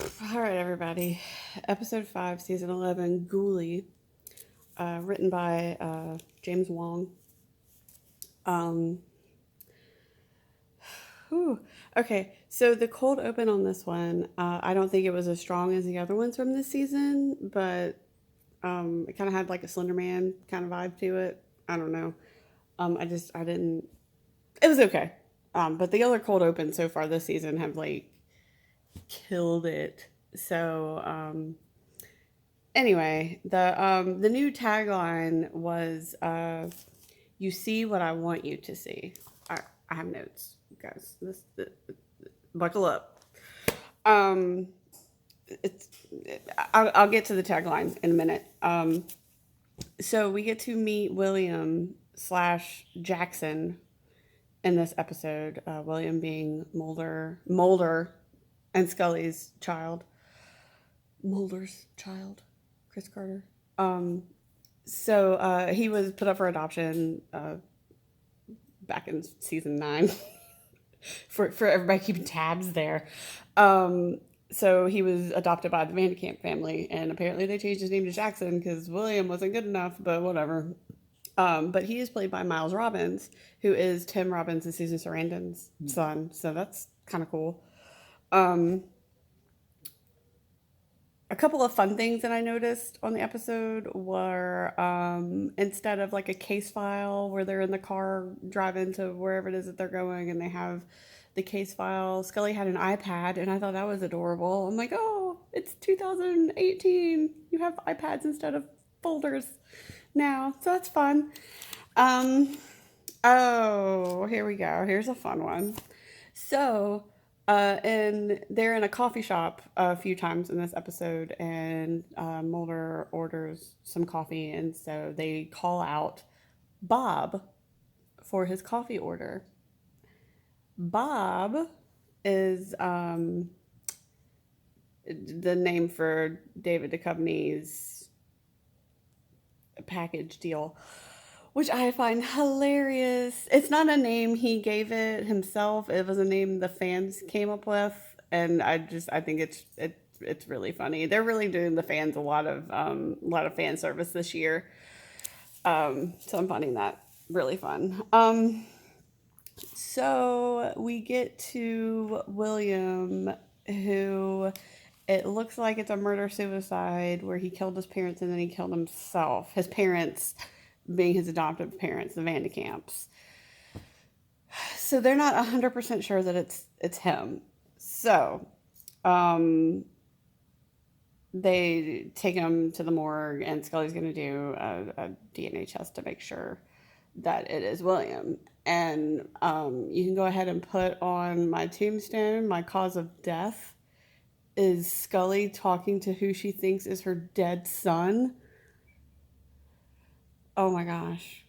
All right, everybody. Episode 5, Season 11, Ghoulie, written by James Wong. Um, whew. Okay, so the cold open on this one, I don't think it was as strong as the other ones from this season, but it kind of had like a Slender Man kind of vibe to it. I don't know. I didn't, it was okay. But the other cold opens so far this season have like killed it. So, anyway, the new tagline was "You see what I want you to see." I have notes, guys. Buckle up. Um, it's I'll get to the tagline in a minute. So we get to meet William slash Jackson in this episode. William being Mulder, and Scully's child. Mulder's child, Chris Carter. Um, So he was put up for adoption back in season 9 for everybody keeping tabs there. Um, so he was adopted by the Vandekamp family, and apparently they changed his name to Jackson because William wasn't good enough, but whatever. But he is played by Miles Robbins, who is Tim Robbins and Susan Sarandon's son. So that's kind of cool. Um, a couple of fun things that I noticed on the episode were instead of like a case file where they're in the car driving to wherever it is that they're going and they have the case file, Scully had an iPad and I thought that was adorable. I'm like, oh, it's 2018. You have iPads instead of folders now. So that's fun. Um, oh, here we go. Here's a fun one. So, and they're in a coffee shop a few times in this episode, and Mulder orders some coffee, and so they call out Bob for his coffee order. Bob is the name for David Duchovny's package deal, which I find hilarious. It's not a name he gave it himself. It was a name the fans came up with, and I think it's really funny. They're really doing the fans a lot of fan service this year. So I'm finding that really fun. So we get to William, who it looks like it's a murder suicide where he killed his parents and then he killed himself. His parents being his adoptive parents, the Vandekamps. So they're not 100% sure that it's him. So um, they take him to the morgue, and Scully's going to do a DNA test to make sure that it is William. And you can go ahead and put on my tombstone, my cause of death is Scully talking to who she thinks is her dead son. Oh my gosh.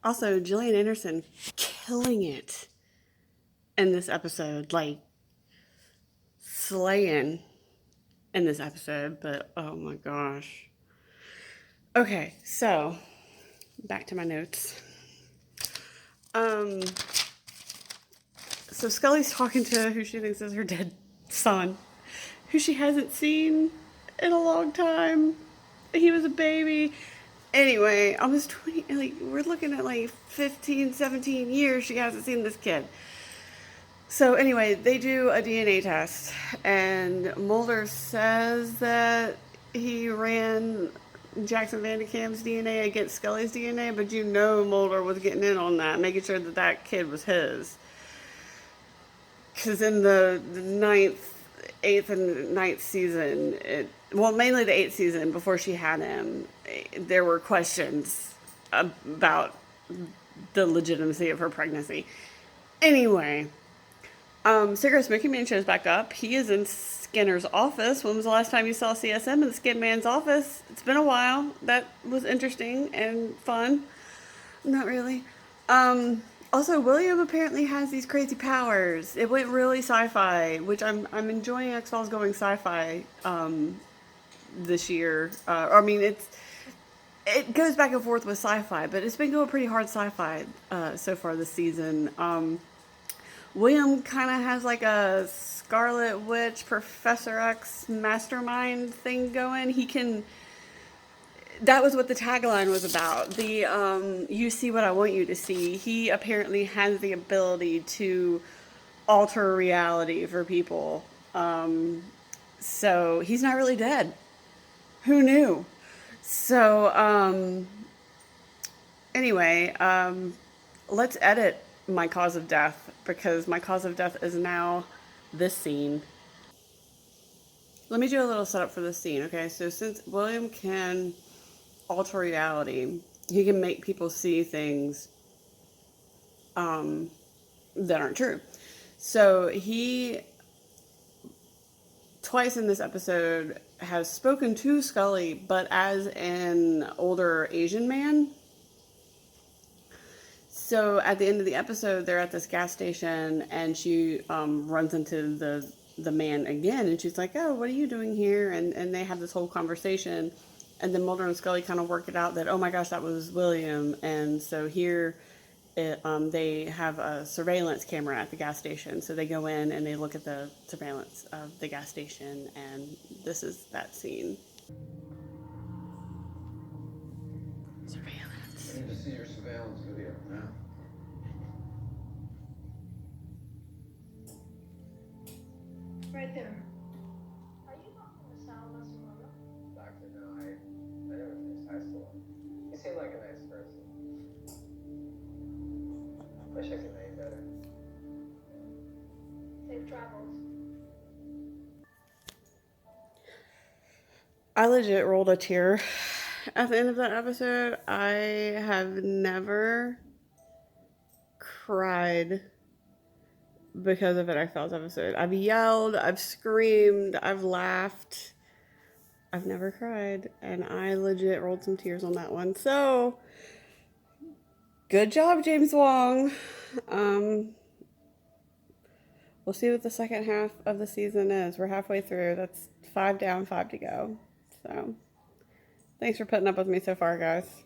Also, Gillian Anderson killing it in this episode, like slaying in this episode, but oh my gosh. Okay, so back to my notes. Um, so Scully's talking to who she thinks is her dead son, who she hasn't seen in a long time. He was a baby. Anyway, almost 20, like, we're looking at like 15, 17 years she hasn't seen this kid. So anyway, they do a DNA test, and Mulder says that he ran Jackson Vanderkam's DNA against Scully's DNA, but you know Mulder was getting in on that, making sure that that kid was his. Because in the eighth and ninth season, well, mainly the eighth season before she had him, there were questions about the legitimacy of her pregnancy. Anyway, Cigarette Smoking Man shows back up. He is in Skinner's office. When was the last time you saw CSM in the Skin Man's office? It's been a while. That was interesting and fun. Not really. Also, William apparently has these crazy powers. It went really sci-fi, which I'm enjoying X-Files going sci-fi this year. I mean, it goes back and forth with sci-fi, but it's been going pretty hard sci-fi so far this season. William kind of has like a Scarlet Witch, Professor X mastermind thing going. He can. That was what the tagline was about. The you see what I want you to see. He apparently has the ability to alter reality for people. So he's not really dead. Who knew? So anyway, let's edit my cause of death, because my cause of death is now this scene. Let me do a little setup for this scene, okay? So since William can alter reality, he can make people see things that aren't true. So he, twice in this episode, has spoken to Scully, but as an older Asian man. So at the end of the episode, they're at this gas station, and she runs into the man again, and she's like, "Oh, what are you doing here?" And they have this whole conversation, and then Mulder and Scully kind of work it out that, oh my gosh, that was William. And so here they have a surveillance camera at the gas station, so they go in and they look at the surveillance of the gas station, and this is that scene. Surveillance. I need to see your surveillance video now. Right there. Are you not from the South, Mother? Doctor, no, I never finished high school. You seem like a nice person. Wish I could know you better. Safe travels. I legit rolled a tear at the end of that episode. I have never cried because of an X-Files episode. I've yelled, I've screamed, I've laughed. I've never cried, and I legit rolled some tears on that one. So, good job, James Wong. We'll see what the second half of the season is. We're halfway through. That's 5 down, 5 to go. So, thanks for putting up with me so far, guys.